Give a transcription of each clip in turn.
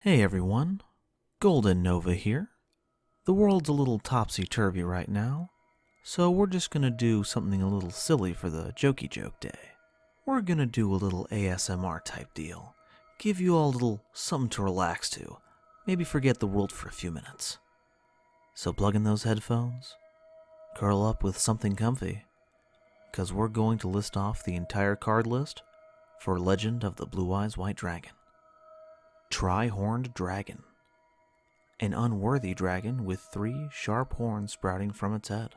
Hey everyone, GoldenNova here. The world's a little topsy-turvy right now, so we're just gonna do something a little silly for the Jokey Joke Day. We're gonna do a little ASMR type deal. Give you all a little something to relax to. Maybe forget the world for a few minutes. So plug in those headphones, curl up with something comfy, because we're going to list off the entire card list for Legend of the Blue Eyes White Dragon. Tri-Horned Dragon. An unworthy dragon with 3 sharp horns sprouting from its head.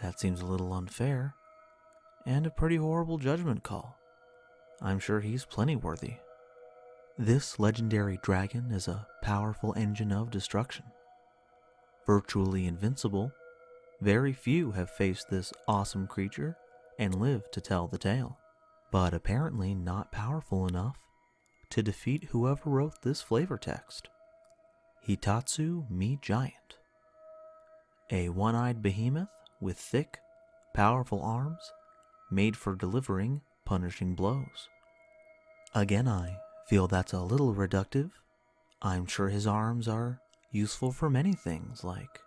That seems a little unfair, and a pretty horrible judgment call. I'm sure he's plenty worthy. This legendary dragon is a powerful engine of destruction. Virtually invincible, very few have faced this awesome creature and lived to tell the tale, but apparently not powerful enough to defeat whoever wrote this flavor text. Hitatsu Mi Giant. A one-eyed behemoth with thick, powerful arms made for delivering punishing blows. Again, I feel that's a little reductive. I'm sure his arms are useful for many things like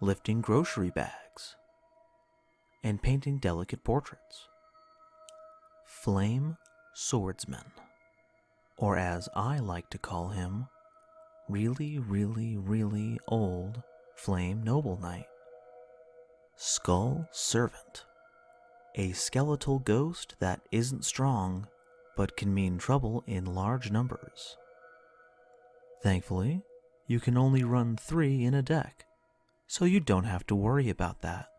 lifting grocery bags and painting delicate portraits. Flame Swordsman, or as I like to call him, really old Flame Noble Knight. Skull Servant. A skeletal ghost that isn't strong, but can mean trouble in large numbers. Thankfully, you can only run 3 in a deck, so you don't have to worry about that.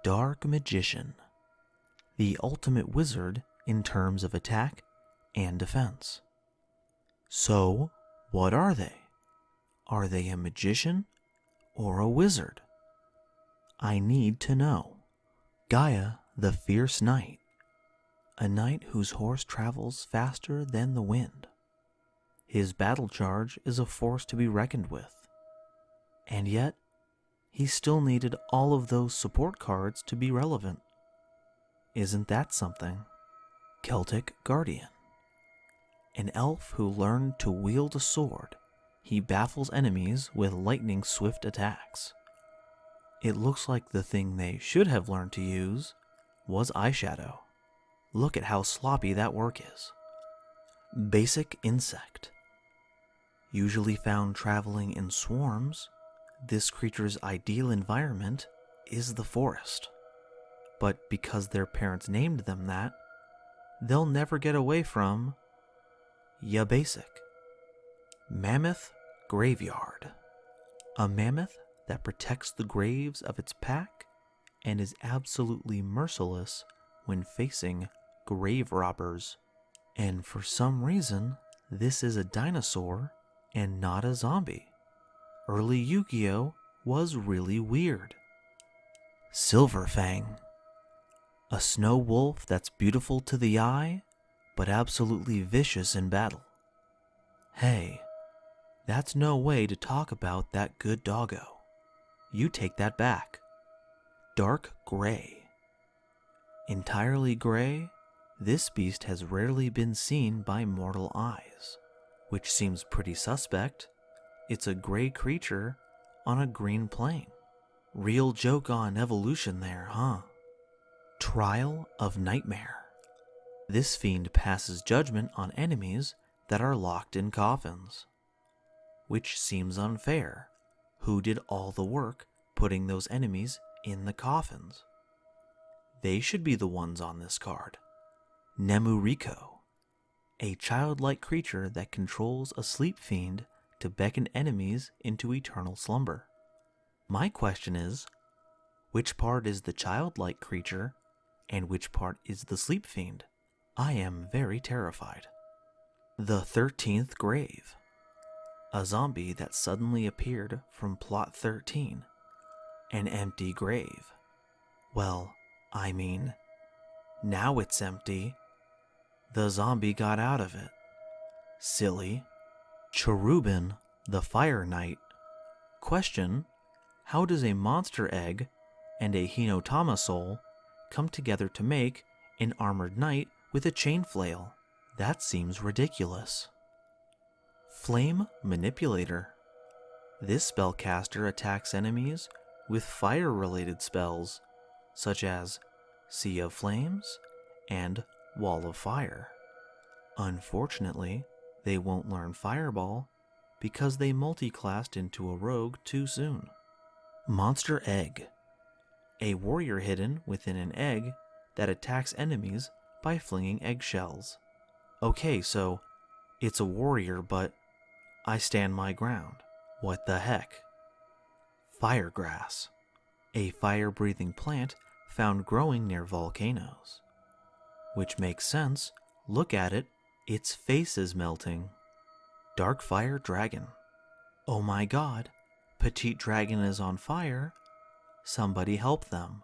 Dark Magician. The ultimate wizard in terms of attack and defense. So, what are they? Are they a magician or a wizard? I need to know. Gaia the Fierce Knight. A knight whose horse travels faster than the wind. His battle charge is a force to be reckoned with. And yet, he still needed all of those support cards to be relevant. Isn't that something? Celtic Guardian. An elf who learned to wield a sword, he baffles enemies with lightning-swift attacks. It looks like the thing they should have learned to use was eyeshadow. Look at how sloppy that work is. Basic Insect. Usually found traveling in swarms, this creature's ideal environment is the forest. But because their parents named them that, they'll never get away from ya basic. Mammoth Graveyard. A mammoth that protects the graves of its pack and is absolutely merciless when facing grave robbers. And for some reason, this is a dinosaur and not a zombie. Early Yu-Gi-Oh was really weird. Silverfang. A snow wolf that's beautiful to the eye, but absolutely vicious in battle. Hey, that's no way to talk about that good doggo. You take that back. Dark Gray. Entirely gray, this beast has rarely been seen by mortal eyes, which seems pretty suspect. It's a gray creature on a green plane. Real joke on evolution there, huh? Trial of Nightmare. This fiend passes judgment on enemies that are locked in coffins. Which seems unfair. Who did all the work putting those enemies in the coffins? They should be the ones on this card. Nemuriko. A childlike creature that controls a sleep fiend to beckon enemies into eternal slumber. My question is, which part is the childlike creature and which part is the sleep fiend? I am very terrified. The 13th Grave. A zombie that suddenly appeared from plot 13. An empty grave. Well, I mean, now it's empty. The zombie got out of it. Silly. Cherubin the Fire Knight. Question: how does a monster egg and a Hinotama soul come together to make an armored knight with a chain flail? That seems ridiculous. Flame Manipulator. This spellcaster attacks enemies with fire-related spells, such as Sea of Flames and Wall of Fire. Unfortunately, they won't learn Fireball because they multi-classed into a rogue too soon. Monster Egg. A warrior hidden within an egg that attacks enemies by flinging eggshells. Okay, so it's a warrior, but I stand my ground. What the heck? Firegrass. A fire-breathing plant found growing near volcanoes. Which makes sense. Look at it. Its face is melting. Dark Fire Dragon. Oh my god. Petite Dragon is on fire. Somebody help them.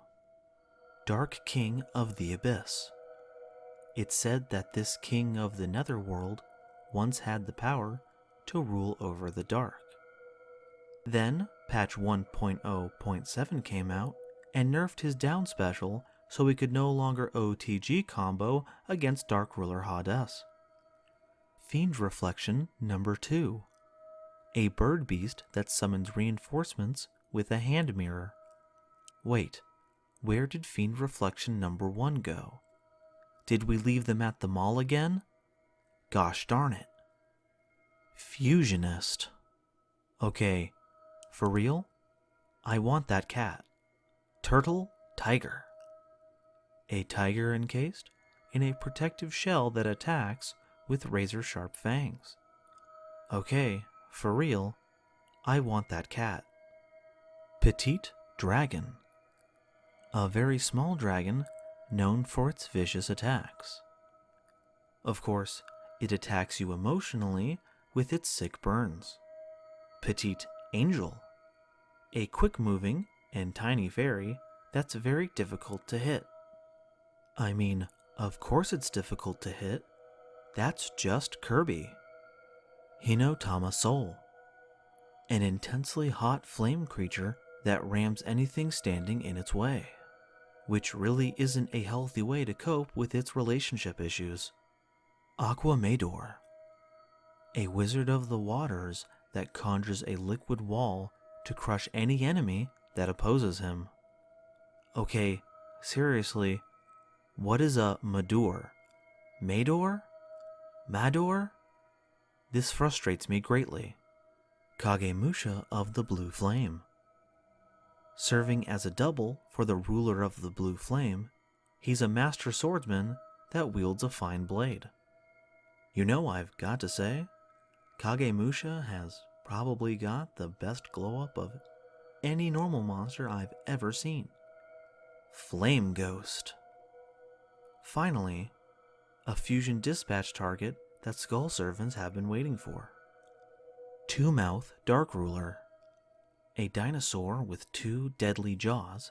Dark King of the Abyss. It's said that this king of the netherworld once had the power to rule over the dark. Then, patch 1.0.7 came out and nerfed his down special so he could no longer OTG combo against Dark Ruler Hades. Fiend Reflection number 2. A bird beast that summons reinforcements with a hand mirror. Wait, where did Fiend Reflection number 1 go? Did we leave them at the mall again? Gosh darn it. Fusionist. Okay, for real? I want that cat. Turtle Tiger. A tiger encased in a protective shell that attacks with razor-sharp fangs. Okay, for real, I want that cat. Petite Dragon. A very small dragon known for its vicious attacks. Of course, it attacks you emotionally with its sick burns. Petite Angel. A quick-moving and tiny fairy that's very difficult to hit. I mean, of course it's difficult to hit. That's just Kirby. Hinotama Soul. An intensely hot flame creature that rams anything standing in its way, which really isn't a healthy way to cope with its relationship issues. Aqua Maidor. A wizard of the waters that conjures a liquid wall to crush any enemy that opposes him. Okay, seriously, what is a Madur? Maidor? Mador? This frustrates me greatly. Kagemusha of the Blue Flame. Serving as a double for the ruler of the Blue Flame, he's a master swordsman that wields a fine blade. You know, I've got to say, Kagemusha has probably got the best glow-up of any normal monster I've ever seen. Flame Ghost. Finally, a fusion dispatch target that Skull Servants have been waiting for. Two-Mouth Dark Ruler. A dinosaur with 2 deadly jaws,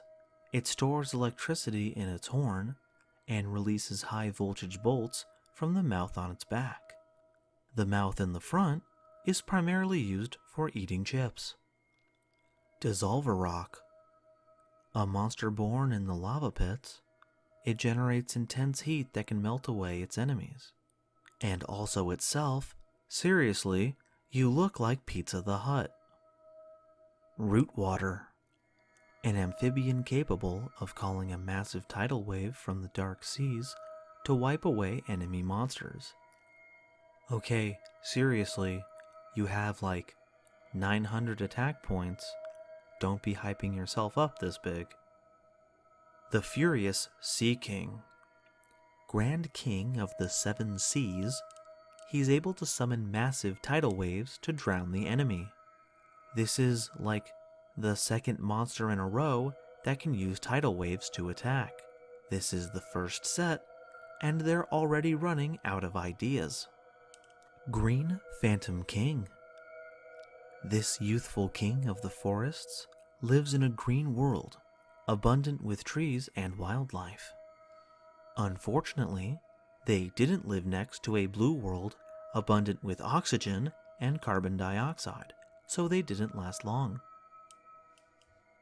it stores electricity in its horn and releases high-voltage bolts from the mouth on its back. The mouth in the front is primarily used for eating chips. Dissolver Rock. A monster born in the lava pits, it generates intense heat that can melt away its enemies. And also itself, seriously, you look like Pizza the Hut. Root Water. An amphibian capable of calling a massive tidal wave from the dark seas to wipe away enemy monsters. Okay, seriously, you have like 900 attack points. Don't be hyping yourself up this big. The Furious Sea King. Grand King of the 7 Seas, he's able to summon massive tidal waves to drown the enemy. This is like the second monster in a row that can use tidal waves to attack. This is the first set, and they're already running out of ideas. Green Phantom King. This youthful king of the forests lives in a green world, abundant with trees and wildlife. Unfortunately, they didn't live next to a blue world abundant with oxygen and carbon dioxide, so they didn't last long.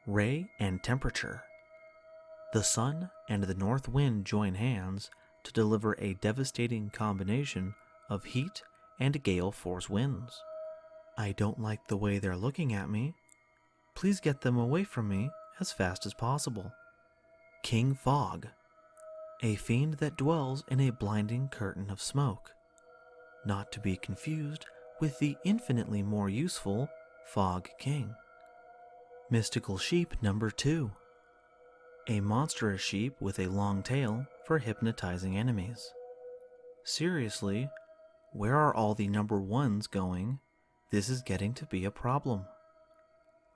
Ray and Temperature. The sun and the north wind join hands to deliver a devastating combination of heat and gale force winds, I don't like the way they're looking at me. Please get them away from me as fast as possible. King Fog, a fiend that dwells in a blinding curtain of smoke, not to be confused with the infinitely more useful Fog King. Mystical Sheep number 2, a monstrous sheep with a long tail for hypnotizing enemies. Seriously, where are all the number 1s going? This is getting to be a problem.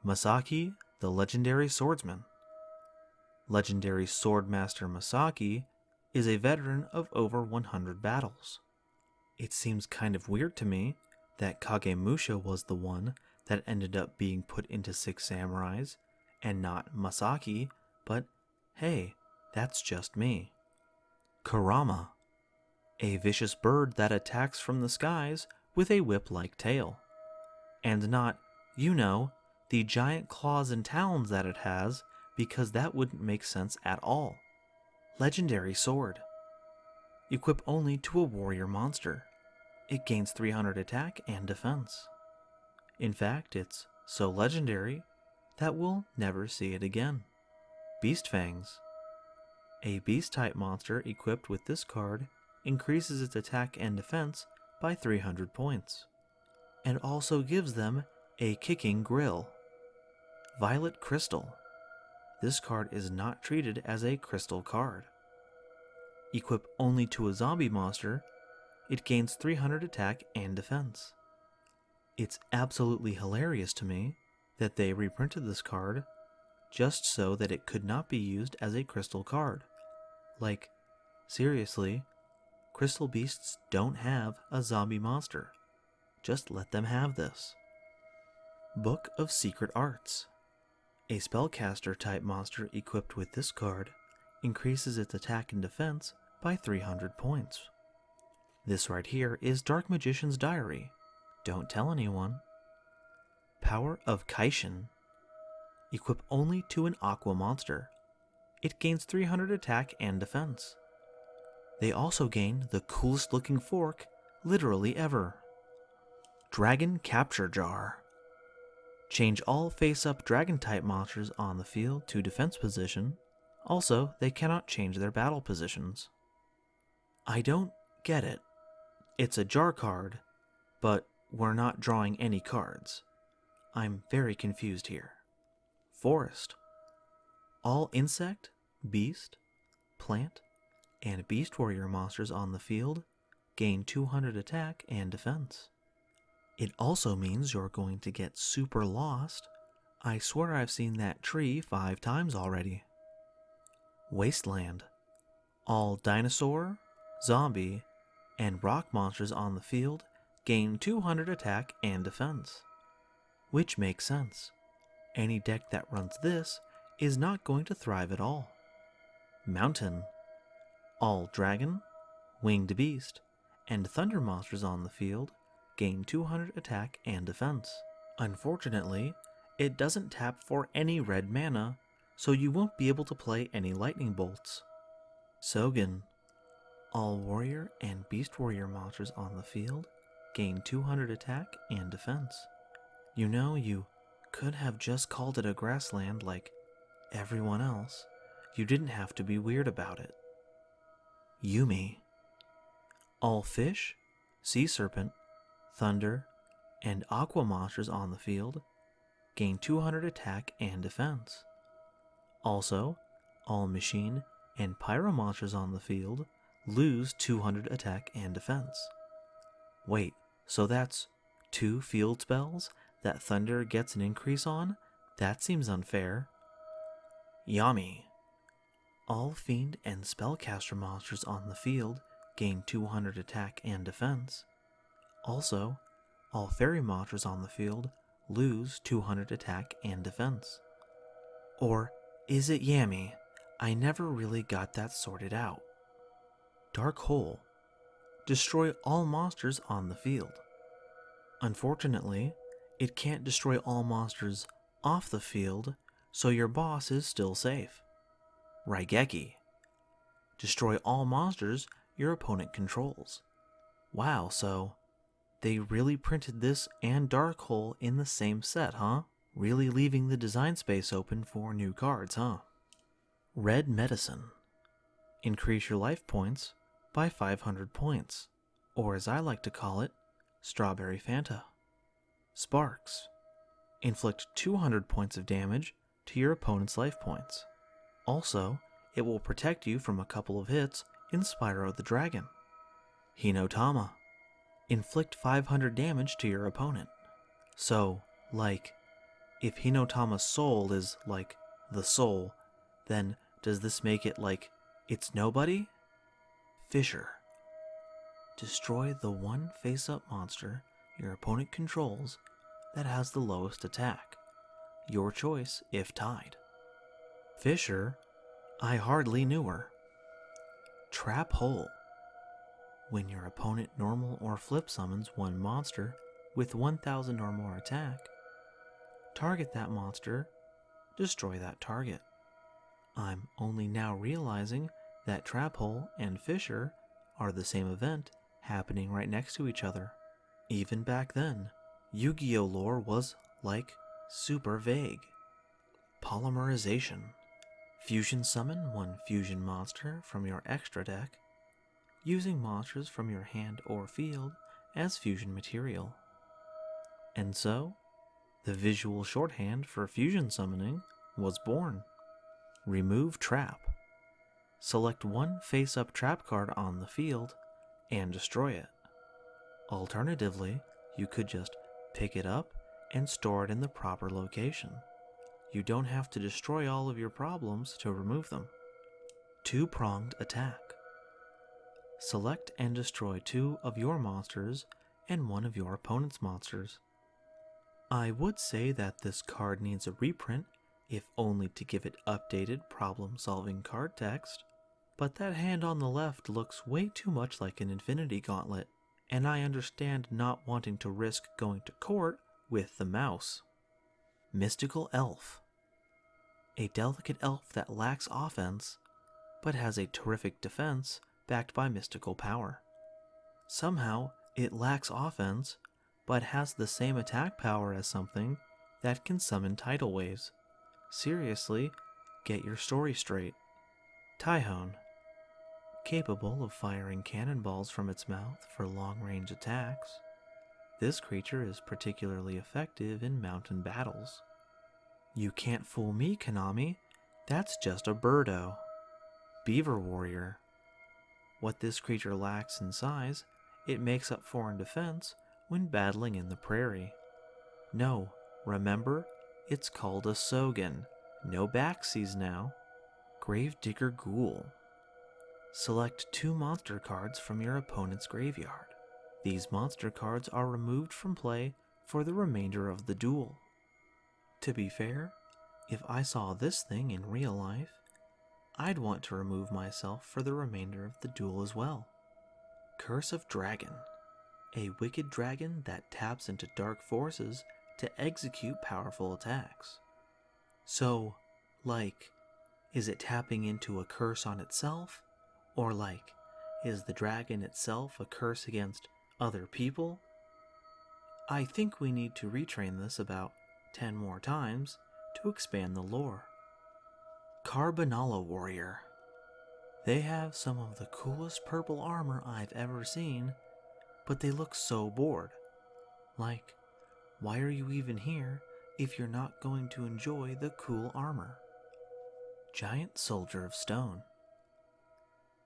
Masaki, the legendary swordsman. Legendary Swordmaster Masaki is a veteran of over 100 battles. It seems kind of weird to me that Kagemusha was the one that ended up being put into 6 samurais and not Masaki, but hey, that's just me. Kurama, a vicious bird that attacks from the skies with a whip-like tail, and not, the giant claws and talons that it has, because that wouldn't make sense at all. Legendary sword. Equip only to a warrior monster. It gains 300 attack and defense. In fact, it's so legendary that we'll never see it again. Beast Fangs. A beast-type monster equipped with this card increases its attack and defense by 300 points, and also gives them a kicking grill. Violet Crystal. This card is not treated as a crystal card. Equip only to a zombie monster, it gains 300 attack and defense. It's absolutely hilarious to me that they reprinted this card just so that it could not be used as a crystal card. Like, seriously, crystal beasts don't have a zombie monster. Just let them have this. Book of Secret Arts. A spellcaster type monster equipped with this card increases its attack and defense by 300 points. This right here is Dark Magician's Diary. Don't tell anyone. Power of Kaishin. Equip only to an aqua monster. It gains 300 attack and defense. They also gain the coolest looking fork literally ever. Dragon Capture Jar. Change all face-up dragon-type monsters on the field to defense position. Also, they cannot change their battle positions. I don't get it. It's a jar card, but we're not drawing any cards. I'm very confused here. Forest. All insect, beast, plant, and beast warrior monsters on the field gain 200 attack and defense. It also means you're going to get super lost. I swear I've seen that tree 5 times already. Wasteland. All dinosaur, zombie, and rock monsters on the field gain 200 attack and defense. Which makes sense. Any deck that runs this is not going to thrive at all. Mountain. All dragon, winged beast, and thunder monsters on the field gain 200 attack and defense. Unfortunately, it doesn't tap for any red mana, so you won't be able to play any lightning bolts. Sogen. All warrior and beast warrior monsters on the field gain 200 attack and defense. You could have just called it a grassland like everyone else. You didn't have to be weird about it. Yumi. All fish, sea serpent, thunder, and aqua monsters on the field gain 200 attack and defense. Also, all machine and pyro monsters on the field lose 200 attack and defense. Wait, so that's 2 field spells that thunder gets an increase on? That seems unfair. Yami. All fiend and spellcaster monsters on the field gain 200 attack and defense. Also, all fairy monsters on the field lose 200 attack and defense. Or is it Yami? I never really got that sorted out. Dark Hole. Destroy all monsters on the field. Unfortunately, it can't destroy all monsters off the field, so your boss is still safe. Raigeki. Destroy all monsters your opponent controls. Wow, so They really printed this and Dark Hole in the same set, huh? Really leaving the design space open for new cards, huh? Red Medicine. Increase your life points by 500 points, or as I like to call it, Strawberry Fanta. Sparks. Inflict 200 points of damage to your opponent's life points. Also, it will protect you from a couple of hits in Spyro the Dragon. Hinotama. Inflict 500 damage to your opponent. So, like, if Hinotama's soul is, like, the soul, then does this make it, like, it's nobody? Fissure. Destroy the one face-up monster your opponent controls that has the lowest attack. Your choice if tied. Fissure, I hardly knew her. Trap Hole. When your opponent normal or flip summons one monster with 1000 or more attack, target that monster, destroy that target. I'm only now realizing that Trap Hole and Fissure are the same event happening right next to each other. Even back then, Yu-Gi-Oh lore was, like, super vague. Polymerization. Fusion summon one fusion monster from your extra deck, using monsters from your hand or field as fusion material. And so, the visual shorthand for fusion summoning was born. Remove Trap. Select one face-up trap card on the field and destroy it. Alternatively, you could just pick it up and store it in the proper location. You don't have to destroy all of your problems to remove them. Two-Pronged Attack. Select and destroy 2 of your monsters and 1 of your opponent's monsters. I would say that this card needs a reprint, if only to give it updated problem-solving card text, but that hand on the left looks way too much like an Infinity Gauntlet, and I understand not wanting to risk going to court with the mouse. Mystical Elf. A delicate elf that lacks offense, but has a terrific defense backed by mystical power. Somehow, it lacks offense, but has the same attack power as something that can summon tidal waves. Seriously, get your story straight. Tyhone. Capable of firing cannonballs from its mouth for long-range attacks, this creature is particularly effective in mountain battles. You can't fool me, Konami. That's just a birdo. Beaver Warrior. What this creature lacks in size, it makes up for in defense when battling in the prairie. No, remember, it's called a Sogan. No backsies now. Gravedigger Ghoul. Select 2 monster cards from your opponent's graveyard. These monster cards are removed from play for the remainder of the duel. To be fair, if I saw this thing in real life, I'd want to remove myself for the remainder of the duel as well. Curse of Dragon. A wicked dragon that taps into dark forces to execute powerful attacks. So, like, is it tapping into a curse on itself? Or like, is the dragon itself a curse against other people? I think we need to retrain this about 10 more times to expand the lore. Carbonala Warrior. They have some of the coolest purple armor I've ever seen, but they look so bored. Like, why are you even here if you're not going to enjoy the cool armor? Giant Soldier of Stone.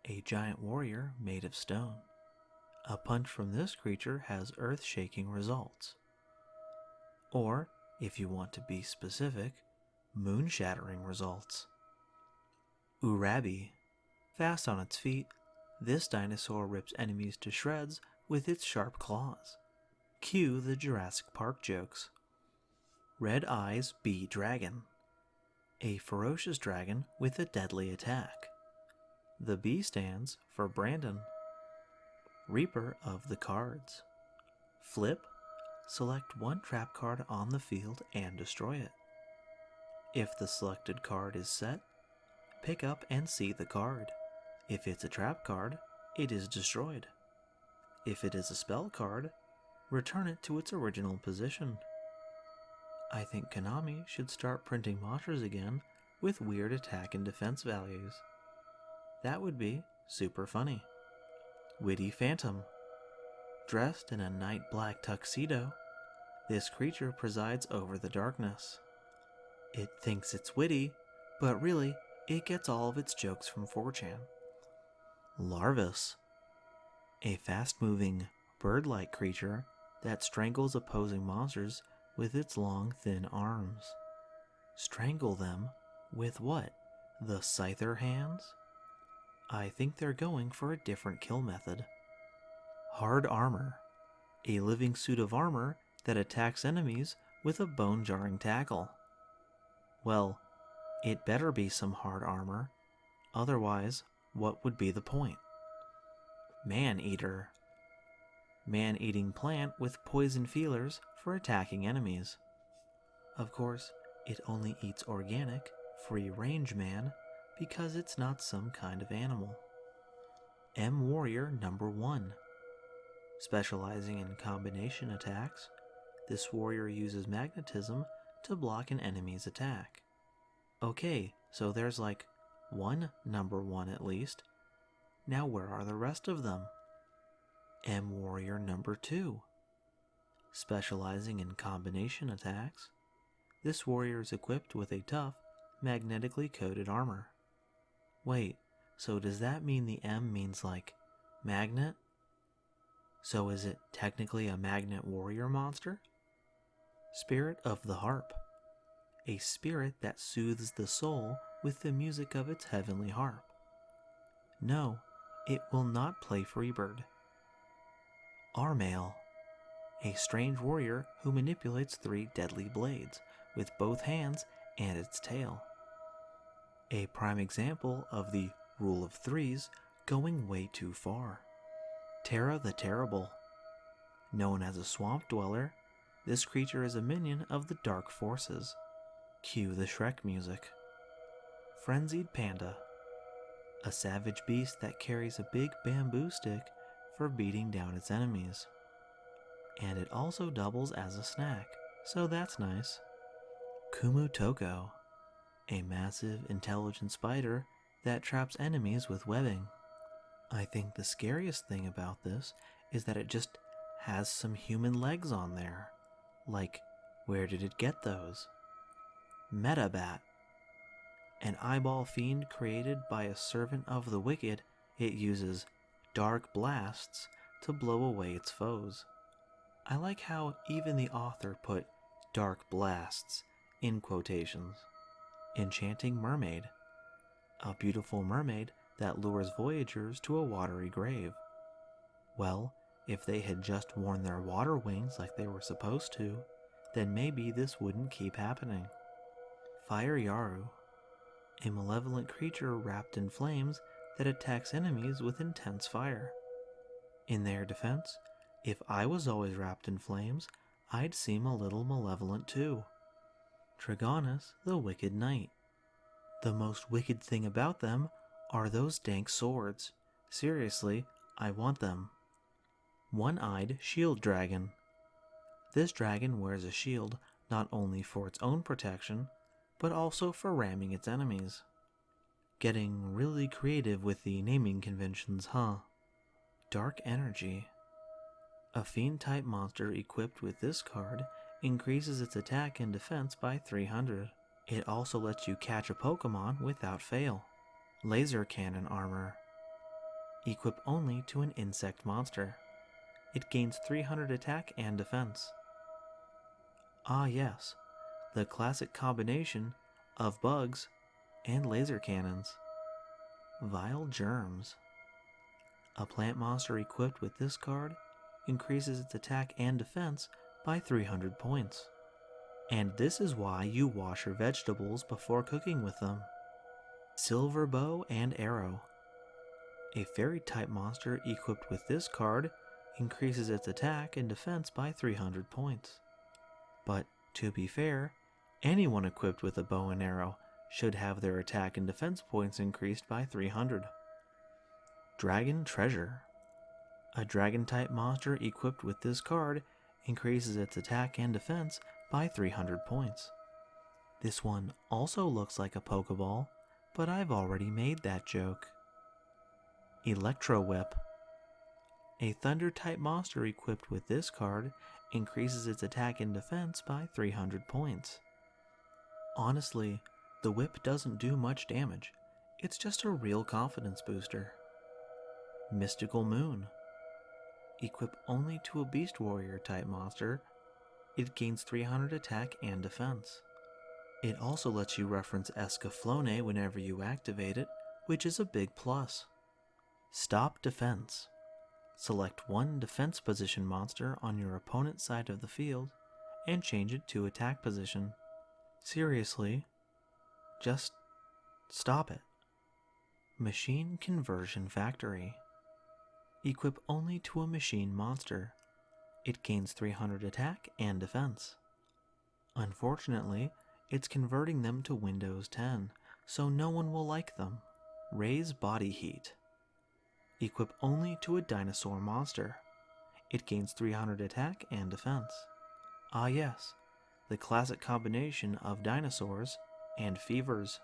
A giant warrior made of stone. A punch from this creature has earth-shaking results. Or, if you want to be specific, moon-shattering results. Urabi. Fast on its feet, this dinosaur rips enemies to shreds with its sharp claws. Cue the Jurassic Park jokes. Red Eyes Bee Dragon. A ferocious dragon with a deadly attack. The B stands for Brandon. Reaper of the Cards. Flip, select 1 trap card on the field and destroy it. If the selected card is set, pick up and see the card. If it's a trap card, it is destroyed. If it is a spell card, return it to its original position. I think Konami should start printing monsters again with weird attack and defense values. That would be super funny. Witty Phantom. Dressed in a night black tuxedo, this creature presides over the darkness. It thinks it's witty, but really, it gets all of its jokes from 4chan. Larvus. A fast-moving, bird-like creature that strangles opposing monsters with its long, thin arms. Strangle them with what? The Scyther hands? I think they're going for a different kill method. Hard Armor. A living suit of armor that attacks enemies with a bone-jarring tackle. Well, it better be some hard armor, otherwise, what would be the point? Man-Eater. Man-eating plant with poison feelers for attacking enemies. Of course, it only eats organic, free-range man because it's not some kind of animal. M-Warrior number 1. Specializing in combination attacks, this warrior uses magnetism to block an enemy's attack. Okay, so there's like one number 1 at least. Now where are the rest of them? M-Warrior number 2. Specializing in combination attacks, this warrior is equipped with a tough, magnetically coated armor. Wait, so does that mean the M means like magnet? So is it technically a magnet warrior monster? Spirit of the Harp. A spirit that soothes the soul with the music of its heavenly harp. No, it will not play Redbird. Armail. A strange warrior who manipulates 3 deadly blades with both hands and its tail. A prime example of the rule of 3s going way too far. Terra the Terrible. Known as a swamp dweller, this creature is a minion of the dark forces. Cue the Shrek music. Frenzied Panda. A savage beast that carries a big bamboo stick for beating down its enemies. And it also doubles as a snack, so that's nice. Kumu Toko. A massive, intelligent spider that traps enemies with webbing. I think the scariest thing about this is that it just has some human legs on there. Like, where did it get those? Metabat. An eyeball fiend created by a servant of the wicked, it uses dark blasts to blow away its foes. I like how even the author put dark blasts in quotations. Enchanting Mermaid. A beautiful mermaid that lures voyagers to a watery grave. Well, if they had just worn their water wings like they were supposed to, then maybe this wouldn't keep happening. Fire Yaru. A malevolent creature wrapped in flames that attacks enemies with intense fire. In their defense, if I was always wrapped in flames, I'd seem a little malevolent too. Trigonus the Wicked Knight. The most wicked thing about them are those dank swords. Seriously, I want them. One-Eyed Shield Dragon. This dragon wears a shield not only for its own protection, but also for ramming its enemies. Getting really creative with the naming conventions, huh? Dark Energy. A fiend-type monster equipped with this card increases its attack and defense by 300. It also lets you catch a Pokemon without fail. Laser Cannon Armor. Equip only to an insect monster. It gains 300 attack and defense. Ah yes, the classic combination of bugs and laser cannons. Vile Germs. A plant monster equipped with this card increases its attack and defense by 300 points. And this is why you wash your vegetables before cooking with them. Silver Bow and Arrow. A fairy-type monster equipped with this card increases its attack and defense by 300 points. But, to be fair, anyone equipped with a bow and arrow should have their attack and defense points increased by 300. Dragon Treasure. A dragon-type monster equipped with this card increases its attack and defense by 300 points. This one also looks like a Pokeball, but I've already made that joke. Electro Weapon. A Thunder-type monster equipped with this card increases its attack and defense by 300 points. Honestly, the whip doesn't do much damage, it's just a real confidence booster. Mystical Moon. Equip only to a Beast Warrior type monster, it gains 300 attack and defense. It also lets you reference Escaflowne whenever you activate it, which is a big plus. Stop Defense. Select one defense position monster on your opponent's side of the field and change it to attack position. Seriously, just stop it. Machine Conversion Factory. Equip only to a machine monster. It gains 300 attack and defense. Unfortunately, it's converting them to Windows 10, so no one will like them. Raise Body Heat. Equip only to a dinosaur monster. It gains 300 attack and defense. Ah yes, the classic combination of dinosaurs and fevers.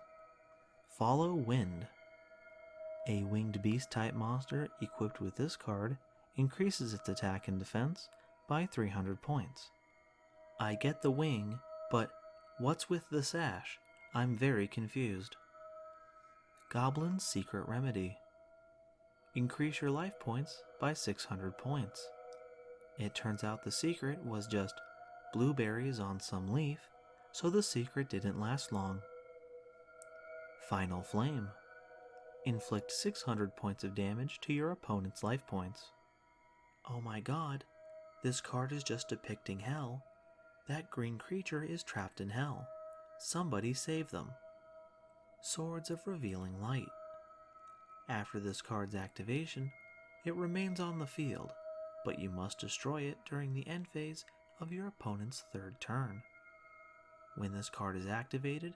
Follow Wind. A winged beast type monster equipped with this card increases its attack and defense by 300 points. I get the wing, but what's with the sash? I'm very confused. Goblin's Secret Remedy. Increase your life points by 600 points. It turns out the secret was just blueberries on some leaf, so the secret didn't last long. Final Flame. Inflict 600 points of damage to your opponent's life points. Oh my god, this card is just depicting hell. That green creature is trapped in hell. Somebody save them. Swords of Revealing Light. After this card's activation, it remains on the field, but you must destroy it during the end phase of your opponent's third turn. When this card is activated,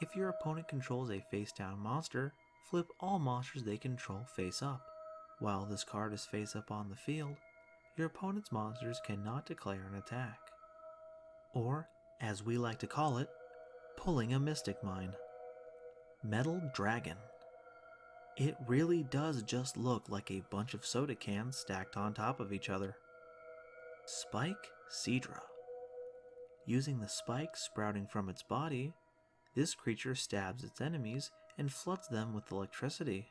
if your opponent controls a face-down monster, flip all monsters they control face up. While this card is face up on the field, your opponent's monsters cannot declare an attack. Or, as we like to call it, pulling a Mystic Mine. Metal Dragon. It really does just look like a bunch of soda cans stacked on top of each other. Spike Seadra. Using the spikes sprouting from its body, this creature stabs its enemies and floods them with electricity.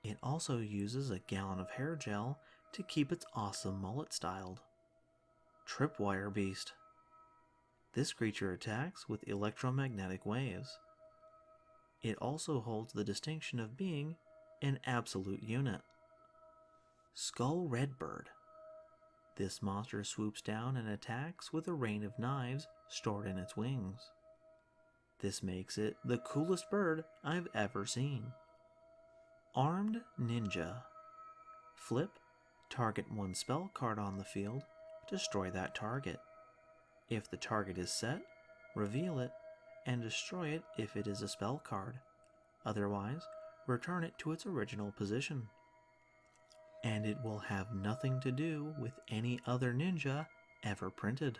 It also uses a gallon of hair gel to keep its awesome mullet styled. Tripwire Beast. This creature attacks with electromagnetic waves. It also holds the distinction of being an absolute unit. Skull Redbird. This monster swoops down and attacks with a rain of knives stored in its wings. This makes it the coolest bird I've ever seen. Armed Ninja. Flip, target one spell card on the field, destroy that target. If the target is set, reveal it, and destroy it if it is a spell card. Otherwise, return it to its original position. And it will have nothing to do with any other ninja ever printed.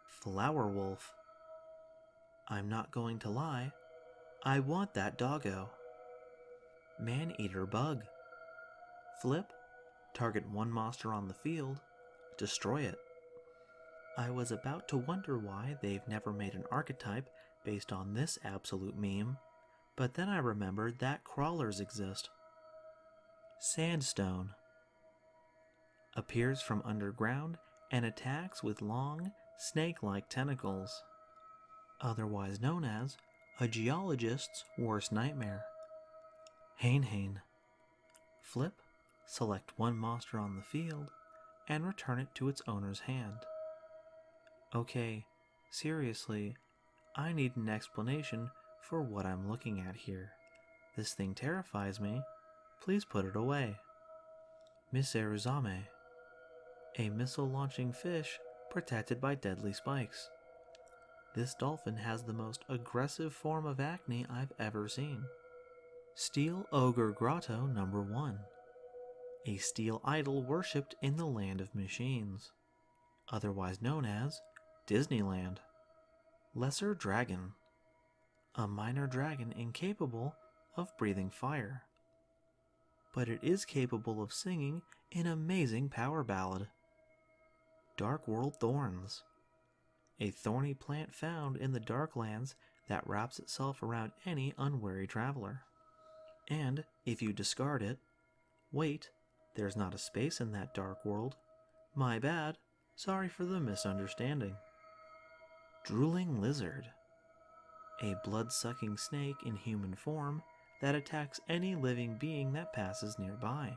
Flower Wolf. I'm not going to lie, I want that doggo. Man-Eater Bug. Flip, target one monster on the field, destroy it. I was about to wonder why they've never made an archetype based on this absolute meme, but then I remembered that crawlers exist. Sandstone. Appears from underground and attacks with long, snake-like tentacles, otherwise known as a geologist's worst nightmare. Hain. Flip, select one monster on the field, and return it to its owner's hand. Okay, seriously, I need an explanation for what I'm looking at here. This thing terrifies me. Please put it away. Miseruzame. A missile-launching fish protected by deadly spikes. This dolphin has the most aggressive form of acne I've ever seen. Steel Ogre Grotto #1. A steel idol worshipped in the land of machines. otherwise known as Disneyland. Lesser Dragon, a minor dragon incapable of breathing fire, but it is capable of singing an amazing power ballad. Dark World Thorns, a thorny plant found in the Darklands that wraps itself around any unwary traveler. And if you discard it, wait, there's not a space in that dark world. My bad, sorry for the misunderstanding. Drooling Lizard, a blood-sucking snake in human form that attacks any living being that passes nearby.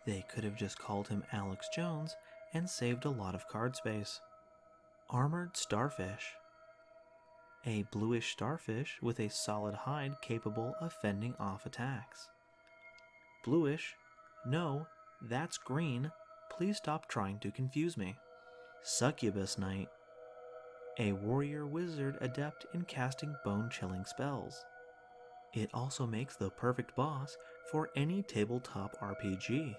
They could have just called him Alex Jones and saved a lot of card space. Armored Starfish, a bluish starfish with a solid hide capable of fending off attacks. Bluish? No, that's green. Please stop trying to confuse me. Succubus Knight, a warrior wizard adept in casting bone-chilling spells. It also makes the perfect boss for any tabletop RPG.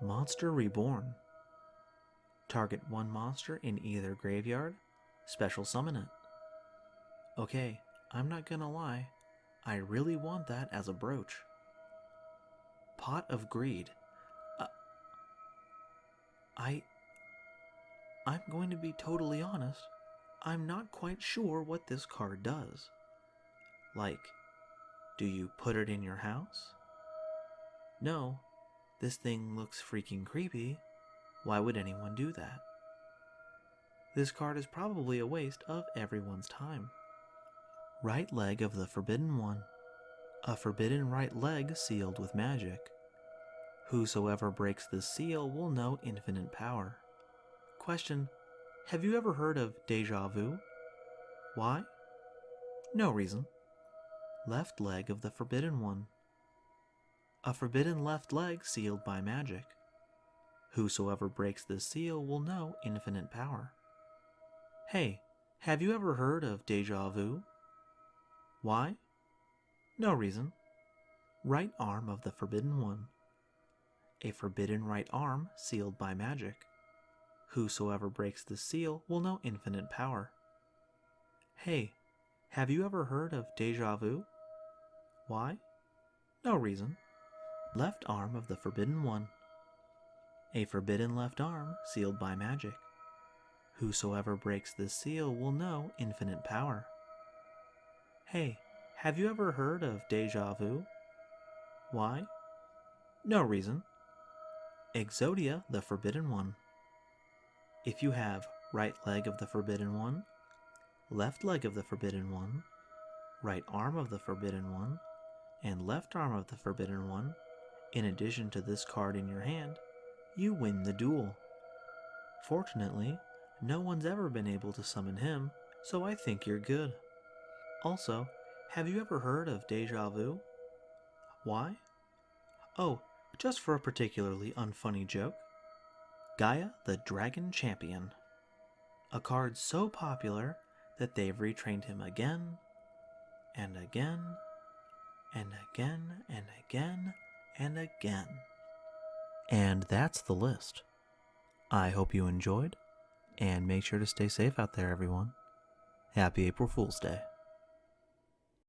Monster Reborn. Target one monster in either graveyard, special summon it. Okay, I'm not gonna lie, I really want that as a brooch. Pot of Greed. I'm going to be totally honest, I'm not quite sure what this card does. Like, do you put it in your house? No, this thing looks freaking creepy. Why would anyone do that? This card is probably a waste of everyone's time. Right Leg of the Forbidden One. A forbidden right leg sealed with magic. Whosoever breaks this seal will know infinite power. Question: have you ever heard of Deja Vu? Why? No reason. Left Leg of the Forbidden One. A forbidden left leg sealed by magic. Whosoever breaks this seal will know infinite power. Hey, have you ever heard of Deja Vu? Why? No reason. Right Arm of the Forbidden One. A forbidden right arm sealed by magic. Whosoever breaks this seal will know infinite power. Hey, have you ever heard of Deja Vu? Why? No reason. Left Arm of the Forbidden One. A forbidden left arm sealed by magic. Whosoever breaks this seal will know infinite power. Hey, have you ever heard of Deja Vu? Why? No reason. Exodia the Forbidden One. If you have right leg of the Forbidden One, left leg of the Forbidden One, right arm of the Forbidden One, and left arm of the Forbidden One, in addition to this card in your hand, you win the duel. Fortunately, no one's ever been able to summon him, so I think you're good. Also, have you ever heard of Deja Vu? Why? Oh, just for a particularly unfunny joke. Gaia the Dragon Champion. A card so popular that they've retrained him again, and again, and again, and again, and again. And that's the list. I hope you enjoyed, and make sure to stay safe out there, everyone. Happy April Fool's Day.